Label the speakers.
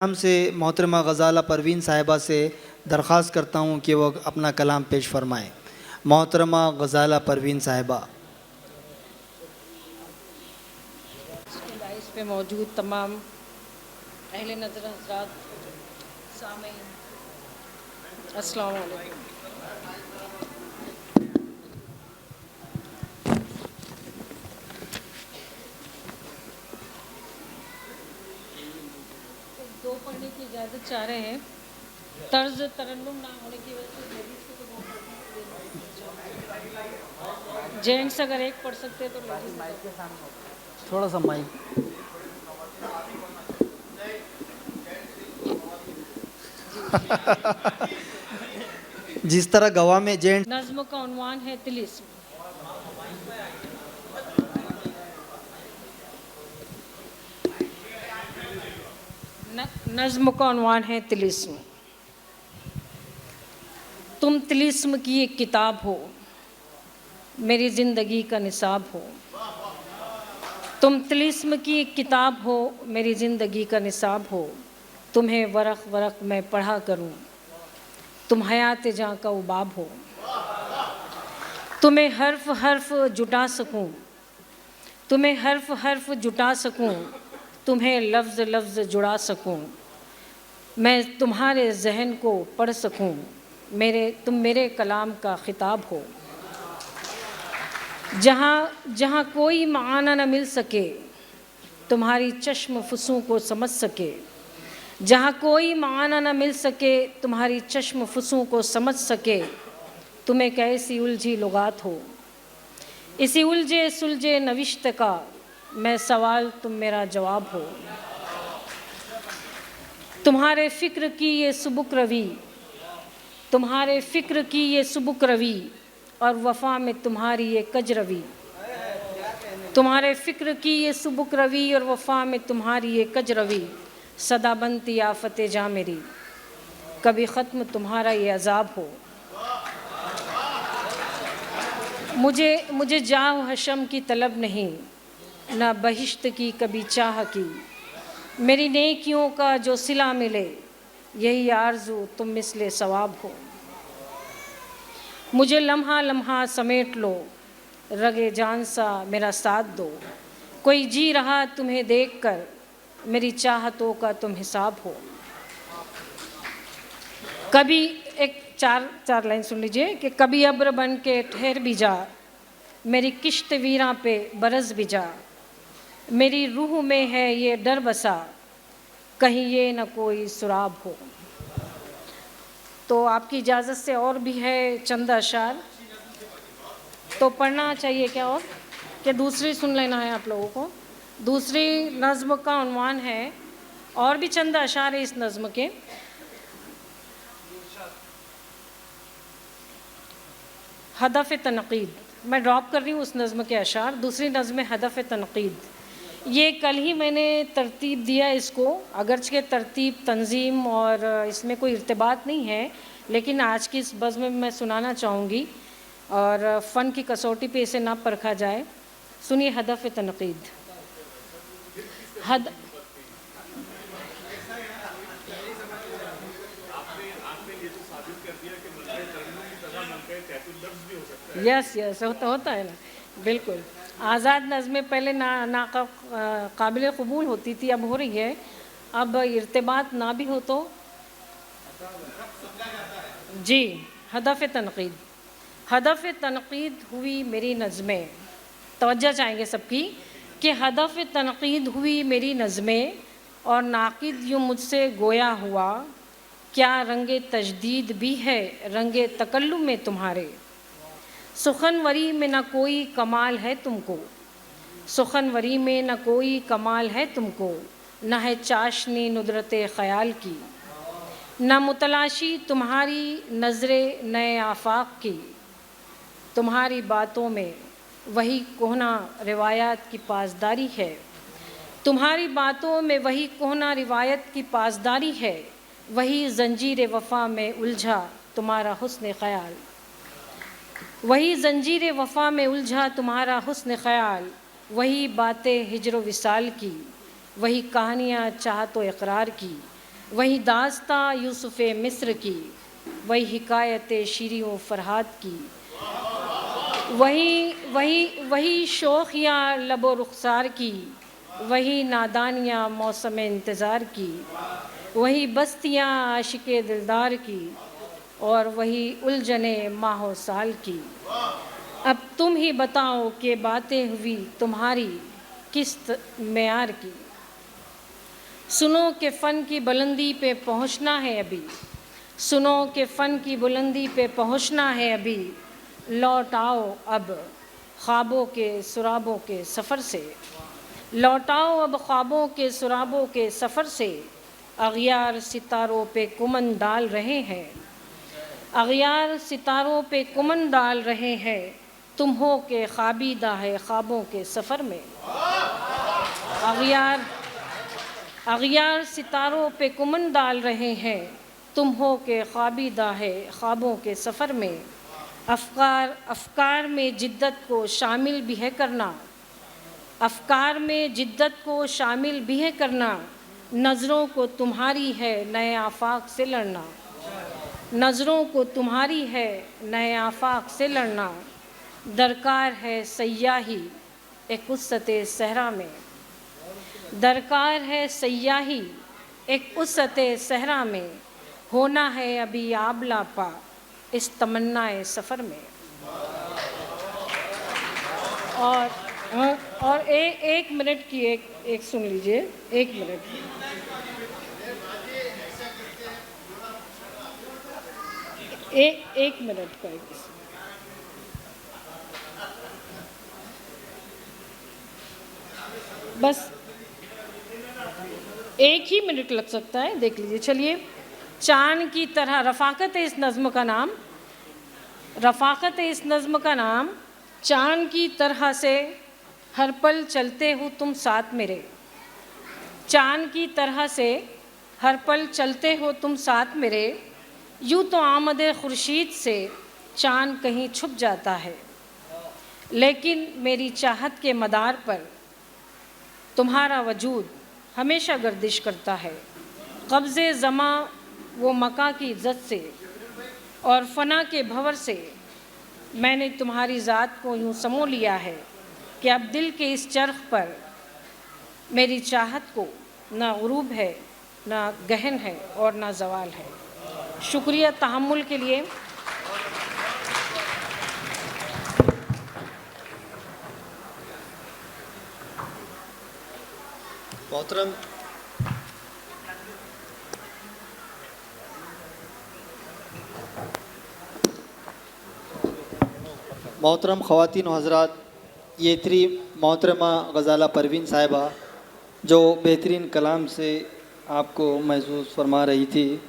Speaker 1: हम से मोहतरमा गज़ाला परवीन साहिबा से दरख्वास्त करता हूँ कि वो अपना कलाम पेश फरमाएँ। मोहतरमा गज़ाला परवीन साहिबा।
Speaker 2: इस पे मौजूद तमाम अहले नज़र हज़रात, सामीन, अस्सलाम वालेकुम। दो पढ़ने की इजाज़त चाह रहे हैं। तर्ज तरन्नुम ना होने की वजह से लेडीज़ को तो दो पढ़ने, जेंट्स अगर एक पढ़ सकते हैं तो
Speaker 1: थोड़ा सा माइक। जिस तरह गवाह में जेंट्स।
Speaker 2: नज़्म का उन्वान है तिलिस्म। नज़्म का उन्वान है तिलिस्म। तुम तिलिस्म की एक किताब हो, मेरी ज़िंदगी का निसाब हो। तुम तिलिस्म की एक किताब हो, मेरी ज़िंदगी का निसाब हो। तुम्हें वरक़ वरक़ मैं पढ़ा करूं, तुम हयात जहाँ का उबाब हो। तुम्हें हर्फ हर्फ जुटा सकूं, तुम्हें हर्फ हर्फ जुटा सकूं, तुम्हें लफ्ज़ लफ्ज़ जुड़ा सकूं। मैं तुम्हारे जहन को पढ़ सकूं, तुम मेरे कलाम का खिताब हो। जहाँ जहाँ कोई माना न मिल सके, तुम्हारी चश्म फुसों को समझ सके। जहाँ कोई माना न मिल सके, तुम्हारी चश्म फुसों को समझ सके। तुम एक ऐसी उलझी लुगात हो, इसी उलझे सुलझे नविश्त का मैं सवाल, तुम मेरा जवाब हो। तुम्हारे फ़िक्र की ये सुबुक रवी, तुम्हारे फ़िक्र की ये सुबुक रवी, और वफ़ा में तुम्हारी ये कज रवी। तुम्हारे फ़िक्र की ये सुबुक रवी और वफ़ा में तुम्हारी ये कज रवी। सदा बनती आफ़त जा मेरी, कभी ख़त्म तुम्हारा ये अज़ाब हो। मुझे जाह हशम की तलब नहीं, ना बहिश्त की कभी चाह की। मेरी नेकियों का जो सिला मिले, यही आरज़ू तुम मिसले सवाब हो। मुझे लम्हा लम्हा समेट लो, रगे जान सा मेरा साथ दो। कोई जी रहा तुम्हें देखकर, मेरी चाहतों का तुम हिसाब हो। कभी एक चार लाइन सुन लीजिए कि कभी अब्र बन के ठहर भी जा, मेरी किश्त वीरां पे बरस भी जा। मेरी रूह में है ये डर बसा, कहीं ये न कोई सुराब हो। तो आपकी इजाज़त से और भी है चंद अशार, तो पढ़ना चाहिए क्या और कि दूसरी सुन लेना है आप लोगों को। दूसरी नज़्म का उन्वान है, और भी चंद अशार है इस नज़्म के। हदफ़ तनक़ीद, मैं ड्रॉप कर रही हूँ उस नज़्म के अशार। दूसरी नज़्म है हदफ़ तनक़ीद। ये कल ही मैंने तरतीब दिया इसको, अगरचे तरतीब तंज़ीम और इसमें कोई इर्तिबात नहीं है, लेकिन आज की इस बज़्म में मैं सुनाना चाहूँगी और फ़न की कसौटी पे इसे ना परखा जाए। सुनिए हदफ़ तनक़ीद। यस होता है ना, बिल्कुल। आज़ाद नज़्में पहले ना काबिल क़बूल होती थी, अब हो रही है। अब इर्तिबात ना भी हो तो जी। हदफ़ तनक़ीद। हदफ़ तनक़ीद हुई मेरी नज़में, तवज्जो चाहेंगे सबकी कि हदफ़ तनक़ीद हुई मेरी नज़में, और नाक़िद यूँ मुझसे गोया हुआ। क्या रंगे तजदीद भी है रंगे तकल्लुम में तुम्हारे। सुखनवरी में न कोई कमाल है तुमको, सुखनवरी में न कोई कमाल है तुमको। न है चाशनी नुदरत ख़याल की, न मुतलाशी तुम्हारी नज़रे नए आफ़ाक़ की। तुम्हारी बातों में वही कोहना रिवायात की पासदारी है, तुम्हारी बातों में वही कोहना रिवायत की पासदारी है। वही ज़ंजीर वफ़ा में उलझा तुम्हारा हुस्न ख़याल, वही ज़ंजीर वफ़ा में उलझा तुम्हारा हुस्न ख़याल। वही बातें हिज्र विसाल की, वही कहानियाँ चाहतो इक़रार की। वही दास्तां यूसुफ़ मिस्र की, वही हिकायत शीरियों फरहाद की, वही शोखियाँ लबो रुखसार की, वही नादानियाँ मौसम इंतज़ार की, वही बस्तियाँ आशिक़ दिलदार की, और वही उलझने माहो साल की। अब तुम ही बताओ कि बातें हुई तुम्हारी किस मेयार की। सुनो कि फ़न की बुलंदी पे पहुँचना है अभी, सुनो कि फ़न की बुलंदी पे पहुँचना है अभी। लौट आओ अब ख्वाबों के सुराबों के सफ़र से, लौट आओ अब ख्वाबों के सुराबों के सफ़र से। अगियार सितारों पे कुमन डाल रहे हैं, अगियार सितारों पे कुमन डाल रहे हैं। तुम हो के ख्वाबीदा है ख्वाबों के सफ़र में। अगियार सितारों पे कुमन डाल रहे हैं, तुम हो के ख्वाबीदा है ख्वाबों के सफ़र में। अफ़कार में जिद्दत को शामिल भी है करना, अफ़कार में जिद्दत को शामिल भी है करना। नज़रों को तुम्हारी है नए आफाक से लड़ना, नज़रों को तुम्हारी है नए आफाक से लड़ना। दरकार है सयाही एक वुसअते सहरा में, दरकार है सयाही एक वुसअते सहरा में। होना है अभी आबला पा इस तमन्नाए सफ़र में। और एक मिनट की एक सुन लीजिए, एक मिनट। एक मिनट का बस एक ही मिनट लग सकता है, देख लीजिए। चलिए, चांद की तरह रफ़ाकत है इस नज़्म का नाम, रफ़ाकत है इस नज़्म का नाम। चांद की तरह से हर पल चलते हो तुम साथ मेरे, चांद की तरह से हर पल चलते हो तुम साथ मेरे। यूँ तो आमदे खुर्शीद से चांद कहीं छुप जाता है, लेकिन मेरी चाहत के मदार पर तुम्हारा वजूद हमेशा गर्दिश करता है। कब्ज़े ज़मा वो मका की इज़्ज़त से और फ़ना के भंवर से मैंने तुम्हारी ज़ात को यूँ समो लिया है कि अब दिल के इस चरख पर मेरी चाहत को ना गुरूब है, ना गहन है और ना ज़वाल है। शुक्रिया तहम्मुल के लिए।
Speaker 1: मोहतरम ख़वातीन व हज़रात, ये थी मोहतरमा गज़ाला परवीन साहिबा जो बेहतरीन कलाम से आपको महसूस फरमा रही थी।